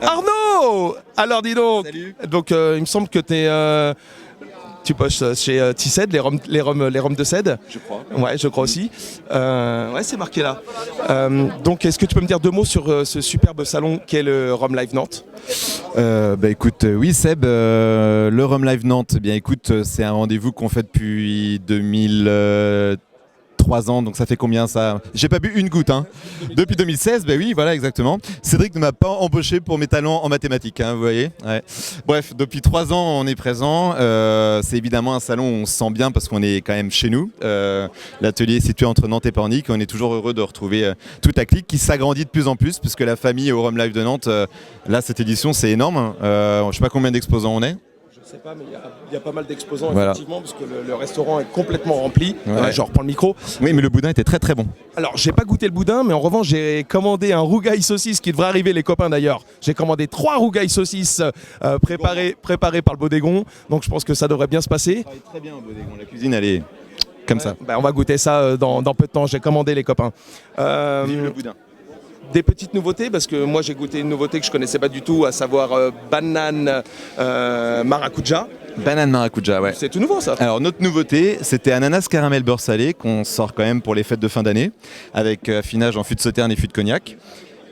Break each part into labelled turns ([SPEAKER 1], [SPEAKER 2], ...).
[SPEAKER 1] Arnaud! Alors dis donc.
[SPEAKER 2] Salut.
[SPEAKER 1] Donc il me semble que tu bosses chez Tissed, les rhums de Cède.
[SPEAKER 2] Je crois.
[SPEAKER 1] Ouais, je crois aussi. Ouais, c'est marqué là. Donc est-ce que tu peux me dire deux mots sur ce superbe salon qu'est le Rhum Live Nantes?
[SPEAKER 2] Écoute, oui Seb, le Rhum Live Nantes, eh bien écoute, c'est un rendez-vous qu'on fait depuis 2003 ans, donc ça fait combien ça? J'ai pas bu une goutte, hein. Depuis 2016, ben oui, voilà exactement. Cédric ne m'a pas embauché pour mes talents en mathématiques, hein, vous voyez. Ouais. Bref, depuis 3 ans, on est présent. C'est évidemment un salon où on se sent bien parce qu'on est quand même chez nous. L'atelier est situé entre Nantes et Pornic. On est toujours heureux de retrouver toute la clique qui s'agrandit de plus en plus, puisque la famille au Rhum Live de Nantes, là, cette édition, c'est énorme. Je sais pas combien d'exposants on est.
[SPEAKER 1] Je sais pas, mais il y a pas mal d'exposants,
[SPEAKER 2] Voilà.
[SPEAKER 1] effectivement, parce que le restaurant est complètement rempli.
[SPEAKER 2] Ouais.
[SPEAKER 1] Je reprends le micro.
[SPEAKER 2] Oui, mais le boudin était très très bon.
[SPEAKER 1] Alors, j'ai pas goûté le boudin, mais en revanche, j'ai commandé un rougail saucisse qui devrait arriver, les copains d'ailleurs. J'ai commandé 3 rougails saucisses préparés par le Bodégon. Donc, je pense que ça devrait bien se passer.
[SPEAKER 2] Ça travaille très bien au Bodégon. La cuisine, elle est comme ça.
[SPEAKER 1] On va goûter ça dans peu de temps. J'ai commandé, les copains.
[SPEAKER 2] Vive le boudin.
[SPEAKER 1] Des petites nouveautés, parce que moi, j'ai goûté une nouveauté que je connaissais pas du tout, à savoir banane maracuja.
[SPEAKER 2] Banane maracuja, ouais.
[SPEAKER 1] C'est tout nouveau, ça.
[SPEAKER 2] Alors notre nouveauté, c'était ananas caramel beurre salé qu'on sort quand même pour les fêtes de fin d'année, avec affinage en fût de sauterne et fût de cognac.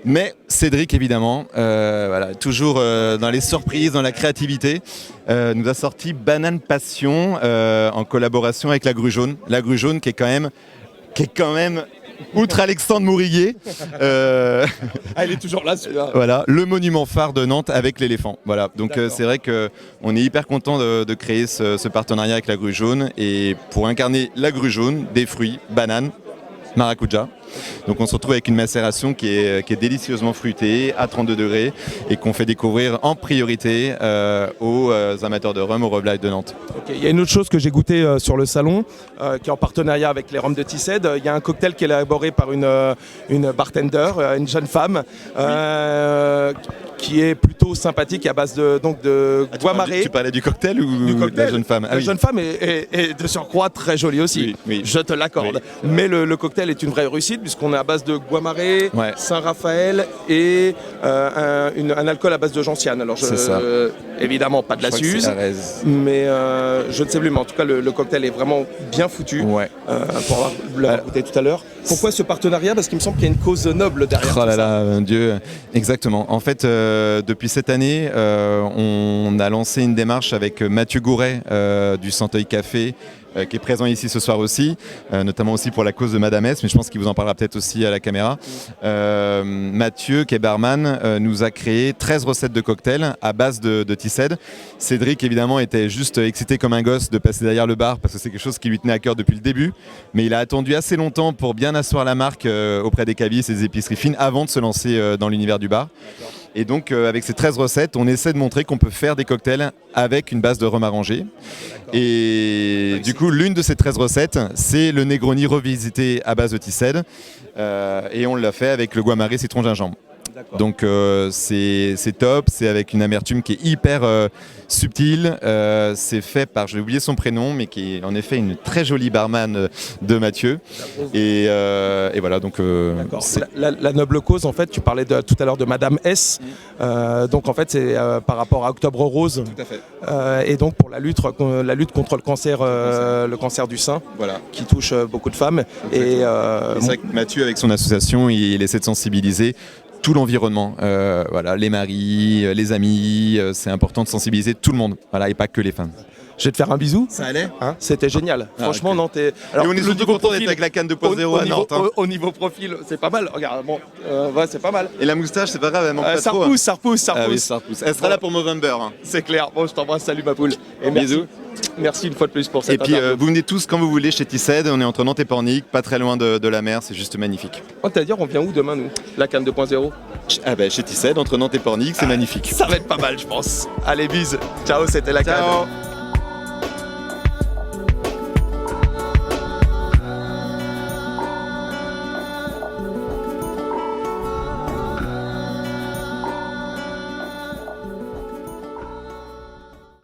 [SPEAKER 2] Mais Cédric, évidemment, voilà, toujours dans les surprises, dans la créativité, nous a sorti banane passion en collaboration avec la Grue Jaune. La Grue Jaune qui est quand même outre Alexandre Mouriguier,
[SPEAKER 1] Elle est toujours là, celui-là.
[SPEAKER 2] voilà, le monument phare de Nantes avec l'éléphant. Voilà, donc c'est vrai qu'on est hyper content de créer ce partenariat avec la Grue Jaune et pour incarner la Grue Jaune, des fruits, bananes, maracuja. Donc on se retrouve avec une macération qui est délicieusement fruitée à 32 degrés et qu'on fait découvrir en priorité aux amateurs de rhum au Rhum Live de Nantes.
[SPEAKER 1] Okay. Il y a une autre chose que j'ai goûté sur le salon, qui est en partenariat avec les rhums de Tissed. Il y a un cocktail qui est élaboré par une bartender, une jeune femme, qui est plutôt sympathique à base de guamaré.
[SPEAKER 2] Tu parlais du cocktail ou de la jeune femme?
[SPEAKER 1] La jeune femme est de surcroît très jolie aussi,
[SPEAKER 2] oui.
[SPEAKER 1] je te l'accorde.
[SPEAKER 2] Oui.
[SPEAKER 1] Mais le cocktail est une vraie réussite puisqu'on est à base de guamaré,
[SPEAKER 2] Ouais.
[SPEAKER 1] Saint-Raphaël et un alcool à base de gentiane. Alors
[SPEAKER 2] C'est ça.
[SPEAKER 1] évidemment pas de la
[SPEAKER 2] Je crois que
[SPEAKER 1] Suze,
[SPEAKER 2] c'est Arez.
[SPEAKER 1] mais je ne sais plus, mais en tout cas le cocktail est vraiment bien foutu.
[SPEAKER 2] Ouais.
[SPEAKER 1] Pour l'avoir goûté tout à l'heure. Pourquoi ce partenariat? Parce qu'il me semble qu'il y a une cause noble derrière.
[SPEAKER 2] Oh là
[SPEAKER 1] tout ça.
[SPEAKER 2] là, Dieu, exactement. En fait, depuis cette année, on a lancé une démarche avec Mathieu Gouret du Centeuil Café, qui est présent ici ce soir aussi, notamment aussi pour la cause de Madame S, mais je pense qu'il vous en parlera peut-être aussi à la caméra. Mathieu, qui est barman, nous a créé 13 recettes de cocktails à base de Tissed. Cédric, évidemment, était juste excité comme un gosse de passer derrière le bar parce que c'est quelque chose qui lui tenait à cœur depuis le début, mais il a attendu assez longtemps pour bien asseoir la marque auprès des cavistes et des épiceries fines avant de se lancer dans l'univers du bar. Et donc avec ces 13 recettes, on essaie de montrer qu'on peut faire des cocktails avec une base de rhum arrangé. Et du coup, l'une de ces 13 recettes, c'est le Negroni revisité à base de Tissed. Et on l'a fait avec le guamaré citron gingembre. Donc c'est top, c'est avec une amertume qui est hyper subtile. C'est fait par, j'ai oublié son prénom, mais qui est en effet une très jolie barman de Mathieu. Et voilà, donc
[SPEAKER 1] La noble cause, en fait, tu parlais tout à l'heure de Madame S. Donc en fait, c'est par rapport à Octobre Rose.
[SPEAKER 2] tout à fait.
[SPEAKER 1] Et donc pour la lutte contre le cancer du sein,
[SPEAKER 2] Voilà.
[SPEAKER 1] qui touche beaucoup de femmes. Et
[SPEAKER 2] C'est vrai que Mathieu, avec son association, il essaie de sensibiliser tout l'environnement, voilà, les maris, les amis, c'est important de sensibiliser tout le monde, voilà, et pas que les femmes.
[SPEAKER 1] je vais te faire un bisou.
[SPEAKER 2] Ça allait?
[SPEAKER 1] Hein, c'était génial. Franchement,
[SPEAKER 2] ok.
[SPEAKER 1] Nantes.
[SPEAKER 2] Et on est surtout content d'être avec la canne 2.0 à Nantes. Hein.
[SPEAKER 1] Au niveau profil, c'est pas mal. Regarde, bon, ouais, c'est pas mal.
[SPEAKER 2] Et la moustache, c'est pas grave, elle manque pas
[SPEAKER 1] Ça
[SPEAKER 2] trop.
[SPEAKER 1] repousse, ça repousse, ça
[SPEAKER 2] Ah oui,
[SPEAKER 1] repousse.
[SPEAKER 2] ça repousse. Elle sera là pour Movember. Hein.
[SPEAKER 1] C'est clair. Bon, je t'embrasse. Salut ma poule. Et merci.
[SPEAKER 2] Bisous.
[SPEAKER 1] Merci une fois de plus pour cette
[SPEAKER 2] Et puis
[SPEAKER 1] interview.
[SPEAKER 2] vous venez tous quand vous voulez chez Tissed, on est entre Nantes et Pornic, pas très loin de la mer, c'est juste magnifique.
[SPEAKER 1] C'est-à-dire, on vient où demain, nous? La canne 2.0.
[SPEAKER 2] Ah bah chez Tissed, entre Nantes et Pornic, c'est magnifique.
[SPEAKER 1] Ça va être pas mal, je pense. Allez, bise. Ciao, c'était la canne.
[SPEAKER 2] Ciao.